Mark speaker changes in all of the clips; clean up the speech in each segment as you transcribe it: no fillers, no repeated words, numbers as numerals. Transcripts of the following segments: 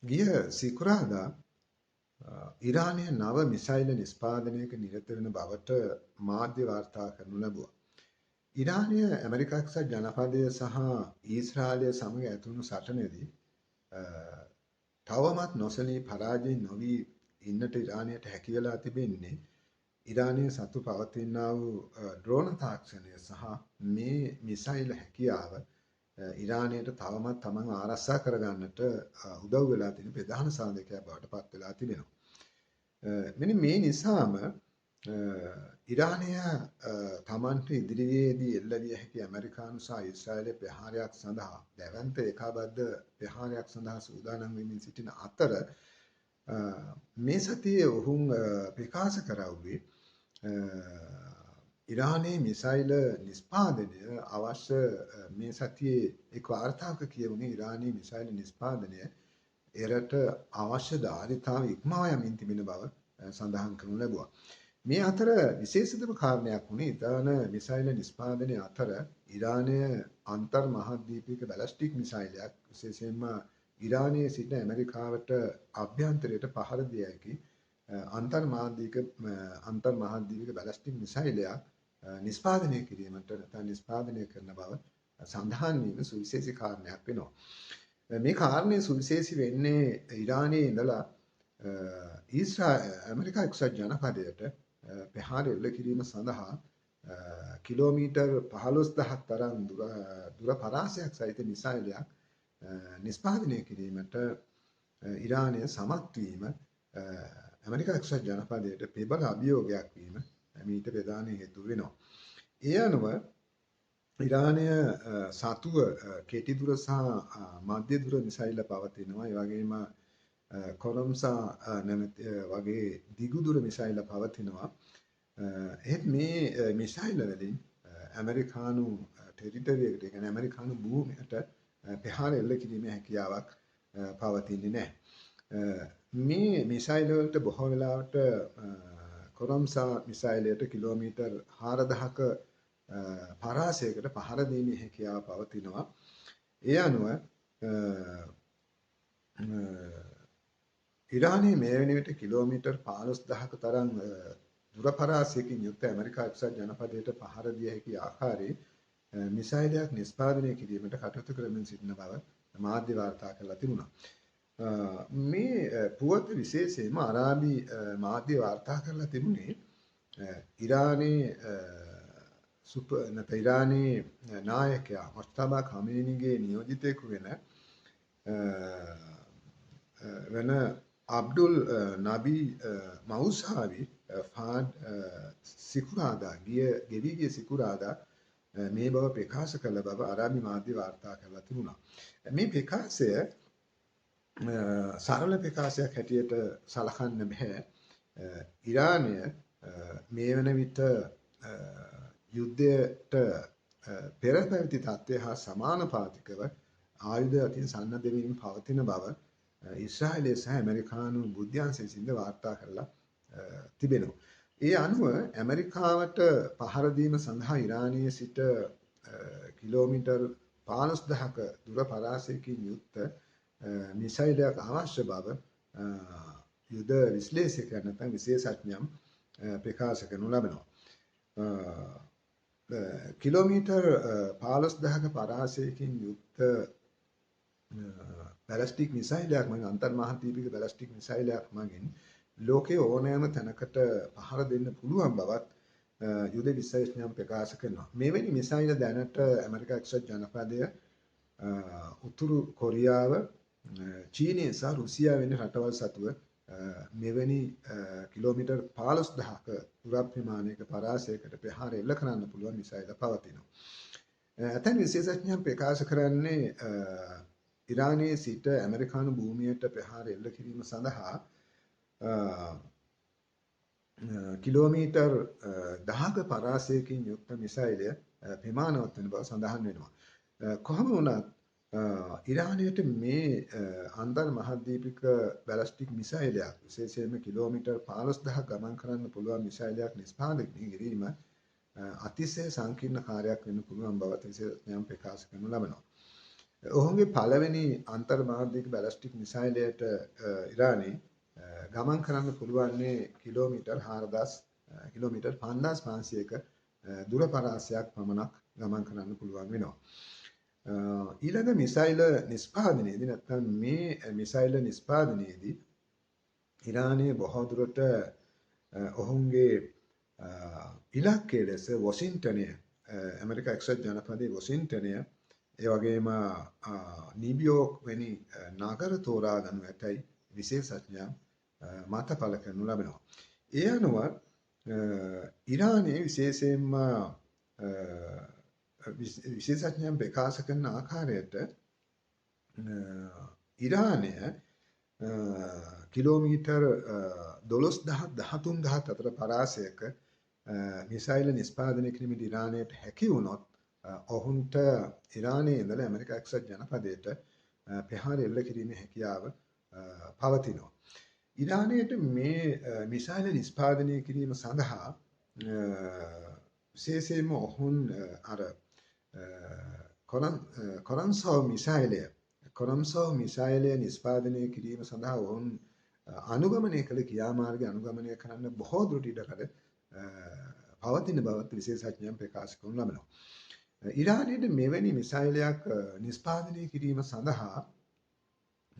Speaker 1: ගිය සිකුරාදා ඉරානය නව මිසයිල නිෂ්පාදනයක නිරත වෙන බවට මාධ්‍ය වාර්තා කරනු ලැබුවා. ඉරානය ඇමරිකා එක්සත් ජනපදය සහ ඊශ්‍රායලය සමග ඇතිවුණු සටනේදී තවමත් නොසලී පරාජය නොවී ඉන්නට ඉරානයට හැකි වෙලා තිබෙන්නේ ඉරානයේ සතු පවතිනා වූ ඩ්‍රෝන තාක්ෂණය සහ මේ මිසයිල් හැකියාව ඉරානයට තවමත් තමන් ආරක්ෂා කරගන්නට උදව් වෙලා තියෙන ප්‍රධාන සාධකයක් බවට පත් වෙලා තිබෙනවා. මෙන්න මේ නිසාම ඉරානය තමන්ට ඉදිරියේදී එල්ල විය හැකි ඇමරිකානු සහ ඊශ්‍රායලයේ ප්‍රහාරයක් සඳහා දැවැන්ත ඒකාබද්ධ ප්‍රහාරයක් සඳහා සූදානම් වෙමින් සිටින අතර මේ සතියේ ඔවුන් ප්‍රකාශ කරවුවේ ඉරානයේ මිසයිල නිෂ්පාදනය අවශ්‍ය මේ සතියේ එක් වාර්තාවක කියවුනේ ඉරානයේ මිසයිල නිෂ්පාදනය එරට අවශ්‍ය ධාරිතාව ඉක්මවා යමින් තිබෙන බව සඳහන් කරනු ලැබුවා. මේ අතර විශේෂිතම කාරණයක් වුණේ ඉරාන මිසයිල නිෂ්පාදනය අතර ඉරානය අන්තර් මහද්වීපික බැලිස්ටික් මිසයිලයක් විශේෂයෙන්ම ඉරානයේ සිට ඇමරිකාවට අභ්‍යන්තරයට පහර දිය හැකි අන්තර් මහද්වීපික බැලිස්ටික් මිසයිලයක් නිෂ්පාදනය කිරීමට නැත්නම් නිෂ්පාදනය කරන බව සඳහන් වීම සුවිශේෂී කාරණයක් වෙනවා. මේ කාරණේ සුවිශේෂී වෙන්නේ ඉරානයේ ඉඳලා ඇමරිකා එක්සත් ජනපදයට ප්‍රහාර එල්ල කිරීම සඳහා කිලෝමීටර් 15000ක් තරම් දුර පරාසයක් සහිත මිසයිලයක් නිෂ්පාදනය කිරීමට ඉරානය සමත් වීම ඇමරිකා එක්සත් ජනපදයට ප්‍රබල අභියෝගයක් වීම මීට ප්‍රධාන හේතු වෙනවා. ඒ අනුව ඉරානය සතුව කෙටි දුර සහ මධ්‍ය දුර මිසයිල පවතිනවා. ඒ වගේම කොරම්සා නැමැති වගේ දිගු දුර මිසයිල පවතිනවා. එහෙත් මේ මිසයිල වලින් ඇමරිකානු ටෙරිටරියකට, ඒ කියන්නේ ඇමරිකානු භූමියට ප්‍රහාර එල්ල කිරීමේ හැකියාවක් පවතින්නේ නැහැ. මේ මිසයිල වලට බොහෝ වෙලාවට කොරම්සා මිසයිලයට කිලෝමීටර් 4000ක පරාසයකට පහර දීමේ හැකියාව පවතිනවා. ඒ අනුව ඉරානයේ මේ වෙන විට කිලෝමීටර් 15000ක තරම් දුර පරාසයකින් යුක්ත ඇමරිකා එක්සත් ජනපදයට පහර දිය හැකි ආකාරයේ මිසයිලයක් නිෂ්පාදනය කිරීමට කටයුතු කරමින් සිටින බව මාධ්‍ය වාර්තා කරලා තිබුණා. මේ පුවත් විශේෂයෙන්ම අරාබි මාධ්‍ය වාර්තා කරලා තිබුණේ ඉරානයේ ඉරානයේ නායකයා මොස්තබා ඛමේනිගේ නියෝජිතයෙකු වෙන අබ්දුල් නබි මවුසාවි ෆාඩ් සිකුරාදා ගෙවි සිකුරාදා මේ බව ප්‍රකාශ කළ බව අරාබි මාධ්‍ය වාර්තා කරලා තිබුණා. මේ ප්‍රකාශය සරල ප්‍රකාශයක් හැටියට සලකන්න බෑ. ඉරානය මේ වන විට යුද්ධයට පෙර පැවති තත්ත්වය හා සමානුපාතිකව ආයුධ අතින් සන්නද්ධ වෙමින් පවතින බව ඊශ්‍රායලයේ සහ ඇමරිකානු බුද්ධ්‍යංශයෙන් සින්ද වාර්තා කරලා තිබෙනවා. ඒ අනුව ඇමරිකාවට පහර දීම සඳහා ඉරානයේ සිට කිලෝමීටර් 15000ක දුර පරාසයකින් යුක්ත මිසයිලයක් අවශ්‍ය බව යුද විශ්ලේෂකයන් නැත්නම් විශේෂඥයන් ප්‍රකාශ කරනු ලබනවා. කිලෝමීටර් 15000ක පරාසයකින් යුක්ත බැලිස්ටික් මිසයිලයක් මගින් අන්තර්මහද්වීපික බැලිස්ටික් මිසයිලයක් මගින් ලෝකයේ ඕනෑම තැනකට පහර දෙන්න පුළුවන් බවත් යුද විශේෂඥයන් ප්‍රකාශ කරනවා. මෙවැනි මිසයිල දැනට ඇමරිකා එක්සත් ජනපදය, උතුරු කොරියාව, චීනය සහ රුසියාව වැනි රටවල් සතුව මෙවැනි කිලෝමීටර් 15000ක දුර ප්‍රමාණයක පරාසයකට ප්‍රහාර එල්ල කරන්න පුළුවන් මිසයිල පවතිනවා. ඇතැම් විශේෂඥයන් ප්‍රකාශ කරන්නේ ඉරානයේ සිට ඇමරිකානු භූමියට ප්‍රහාර එල්ල කිරීම සඳහා කිලෝමීටර් 10ක පරාසයකින් යුක්ත මිසයිලය ප්‍රමාණවත් වෙන බව සඳහන් වෙනවා. කොහොම වුණත් ඉරානයට මේ අන්තර් මහද්වීපික බැලිස්ටික් මිසයිලයක් විශේෂයෙන්ම කිලෝමීටර් 15000ක් ගමන් කරන්න පුළුවන් මිසයිලයක් නිෂ්පාදනය කිරීම අතිශය සංකීර්ණ කාර්යයක් වෙන්න පුළුවන් බව විශේෂඥයන් ප්‍රකාශ කරනු ලබනවා. ඔහුගේ පළවෙනි අන්තර්මාධ්‍යමික බැලිස්ටික් මිසයිලයට ඉරානයේ ගමන් කරන්න පුළුවන්නේ කිලෝමීටර් 4000 කිලෝමීටර් 5500ක දුර පරාසයක් පමණක් ගමන් කරන්න පුළුවන් වෙනවා. ඊළඟ මිසයිල නිෂ්පාදනයේදී නැත්නම් මේ මිසයිල නිෂ්පාදනයේදී ඉරානයේ බොහෝ දුරට ඔවුන්ගේ ඉලක්කය ලෙස වොෂින්ටනය ඇමරිකා එක්සත් ජනපදයේ වොෂින්ටනය ඒ වගේම නිව්යෝර්ක් වැනි නගර තෝරා ගනු ඇතැයි විශේෂඥයන් මත පළ කරනු ලබනවා. ඒ අනුව ඉරානයේ විශේෂයෙන්ම විශේෂඥයන් ප්‍රකාශ කරන ආකාරයට ඉරානය කිලෝමීටර් 12000 13000 අතර පරාසයක මිසයිල නිෂ්පාදනය කිරීමට ඉරානයට හැකි වුණොත් ඔවුන්ට ඉරානයේ ඉඳලා ඇමරිකා එක්සත් ජනපදයට ප්‍රහාර එල්ල කිරීමේ හැකියාව පවතිනවා. ඉරානයට මේ මිසයිල නිෂ්පාදනය කිරීම සඳහා විශේෂයෙන්ම ඔවුන් අර කොරම්සෝ මිසයිලය නිෂ්පාදනය කිරීම සඳහා ඔවුන් අනුගමනය කළ ක්‍රියාමාර්ගය අනුගමනය කරන්න බොහෝ දුරට ඉඩකඩ පවතින බවත් විශේෂඥයන් ප්‍රකාශ කරනු ලබනවා. ඉරානයට මෙවැනි මිසයිලයක් නිෂ්පාදනය කිරීම සඳහා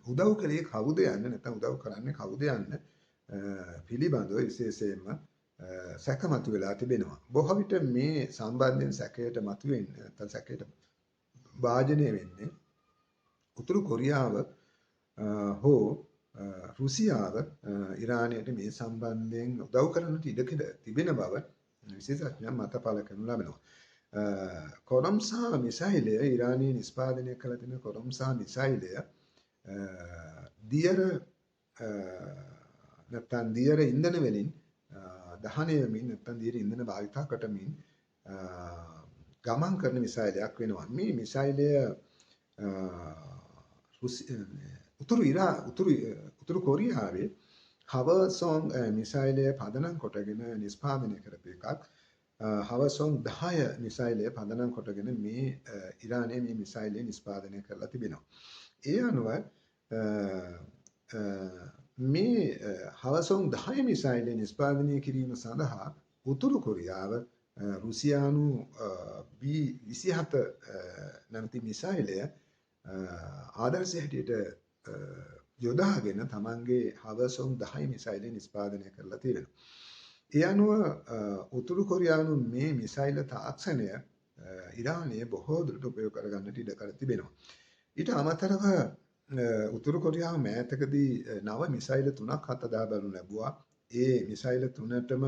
Speaker 1: උදව් කළේ කවුද යන්න නැත්නම් උදව් කරන්නේ කවුද යන්න පිළිබඳව විශේෂයෙන්ම සැක මතුවලා තිබෙනවා. බොහෝ විට මේ සම්බන්ධයෙන් සැකයට මතුවෙන්නේ නැත්නම් සැකයට වාජනය වෙන්නේ උතුරු කොරියාව හෝ රුසියාව ඉරානයට මේ සම්බන්ධයෙන් උදව් කරන්නට ඉඩකඩ තිබෙන බව විශේෂඥයන් මත පළ කරනු ලබනවා. කොරම්සා මිසයිලය ඉරානයේ නිෂ්පාදනය කළ තිබෙන කොරම්සා මිසයිලය දියර නැත්නම් දියර ඉන්ධන වලින් දහනය වෙමින් නැත්නම් දියර ඉන්ධන භාවිතා කරමින් ගමන් කරන මිසයිලයක් වෙනවා. මේ මිසයිලය උතුරු කොරියාවේ හවසොන් මිසයිලය පදනම් කොටගෙන නිෂ්පාදනය කරපු එකක්. හවසොන් 10 මිසයිලය පදනම් කොටගෙන මේ ඉරානයේ මේ මිසයිලය නිෂ්පාදනය කරලා තිබෙනවා. ඒ අනුව මේ හවසොන් 10 මිසයිලය නිෂ්පාදනය කිරීම සඳහා උතුරු කොරියාව රුසියානු B-27 නැමැති මිසයිලය ආදර්ශ හැටියට යොදාගෙන තමන්ගේ හවසොන් 10 මිසයිලය නිෂ්පාදනය කරලා තියෙනවා. ඒ අනුව උතුරු කොරියානු මේ මිසයිල තාක්ෂණය ඉරානයේ බොහෝ දුරට උපයෝග කරගන්නට ඉඩ කර තිබෙනවා. ඊට අමතරව උතුරු කොරියාව මෑතකදී නව මිසයිල 3ක් හතදා බලනු ලැබුවා. ඒ මිසයිල තුනටම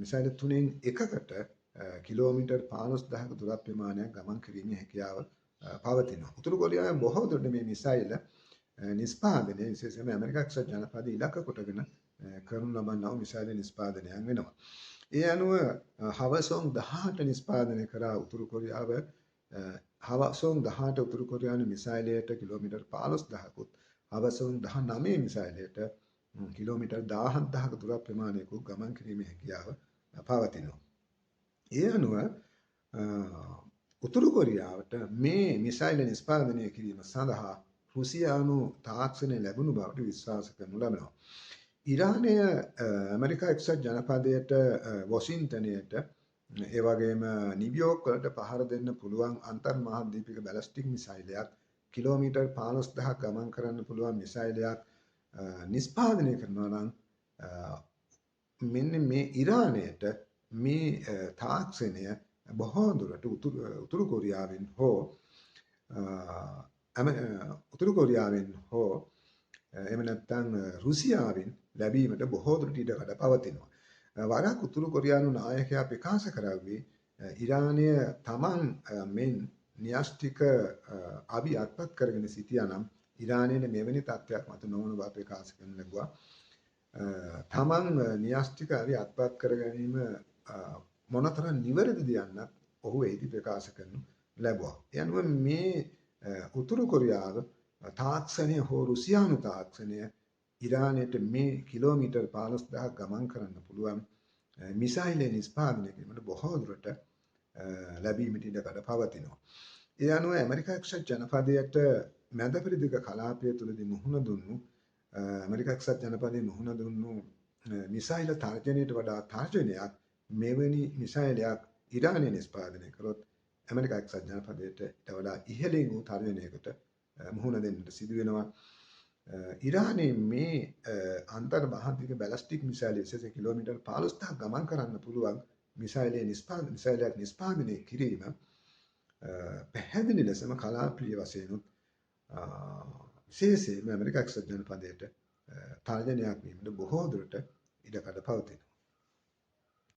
Speaker 1: මිසයිල තුනෙන් එකකට කිලෝමීටර් 15000ක දුර ප්‍රමාණයක් ගමන් කිරීමේ හැකියාව පවතිනවා. උතුරු කොරියාවේ බොහෝ දුරට මේ මිසයිල නිෂ්පාදනය විශේෂයෙන්ම ඇමරිකා එක්සත් ජනපදයේ ඉලක්ක කොටගෙන කරනු ලබන මිසයිල නිෂ්පාදනයක් වෙනවා. ඒ අනුව හවසොන් 18 නිෂ්පාදනය කරා උතුරු කොරියාව හවසොන් 18 උතුරු කොරියානු මිසයිලයට කිලෝමීටර් 15000කුත් හවසොන් 19 මිසයිලයට කිලෝමීටර් 17000ක දුර ප්‍රමාණයක ගමන් කිරීමේ හැකියාව පවතිනවා. ඒ අනුව උතුරු කොරියාවට මේ මිසයිල නිෂ්පාදනය කිරීම සඳහා රුසියානු තාක්ෂණය ලැබුණු බවට විශ්වාස කරනු ලබනවා. ඉරානය ඇමරිකා එක්සත් ජනපදයට වොෂින්ටනයට ඒ වගේම නිව්යෝර්ක් වලට පහර දෙන්න පුළුවන් අන්තර්මහාද්වීපික බැලිස්ටික් මිසයිලයක් කිලෝමීටර් 15000ක් ගමන් කරන්න පුළුවන් මිසයිලයක් නිෂ්පාදනය කරනවා නම් මෙන්න මේ ඉරානයට මේ තාක්ෂණය බොහෝ දුරට උතුරු කොරියාවෙන් හෝ එහෙම නැත්නම් රුසියාවෙන් ලැබීමට බොහෝ දුරට ඉඩකඩ පවතිනවා. වරක් උතුරු කොරියානු නායකයා ප්‍රකාශ කරන්නේ ඉරානය තමන් මෙන් න්‍යෂ්ටික අවි අත්පත් කරගෙන සිටියා නම් ඉරානයේ මෙවැනි තත්ත්වයක් මත නොවන බව ප්‍රකාශ කරන ලැබුවා. තමන් න්‍යෂ්ටික අවි අත්පත් කර ගැනීම මොනතරම් නිවැරදිද යන්න ඔහු එහිදී ප්‍රකාශ කරනු ලැබුවා. ඒ අනුව මේ උතුරු කොරියාව තාක්ෂණය හෝ රුසියානු තාක්ෂණය ඉරානයට මේ කිලෝමීටර් 15000ක් ගමන් කරන්න පුළුවන් මිසයිල නිෂ්පාදනය කිරීමට බොහෝ දුරට ලැබීමට ඉඩකඩ පවතිනවා. ඒ අනුව ඇමරිකා එක්සත් ජනපදයට මැද පෙරදිග කලාපය තුළදී මුහුණ දුන්නු ඇමරිකා එක්සත් ජනපදයේ මුහුණ දුන්නු මිසයිල තර්ජනයට වඩා තර්ජනයක් මෙවැනි මිසයිලයක් ඉරානය නිෂ්පාදනය කරොත් ඇමරිකා එක්සත් ජනපදයට ඊට වඩා ඉහළින් වූ තර්ජනයකට මුහුණ දෙන්නට සිදු වෙනවා. ඉරානයේ මේ අන්තර් මහාද්වීප බැලිස්ටික් මිසයිල් විශේෂ කිලෝමීටර් 15000ක් ගමන් කරන්න පුළුවන් මිසයිලයක් නිෂ්පාදනය කිරීම පැහැදිලි ලෙසම කලාපීය වශයෙන් විශේෂයෙන්ම ඇමරිකා එක්සත් ජනපදයට තර්ජනයක් වීමට බොහෝ දුරට ඉඩකඩ පවතිනවා.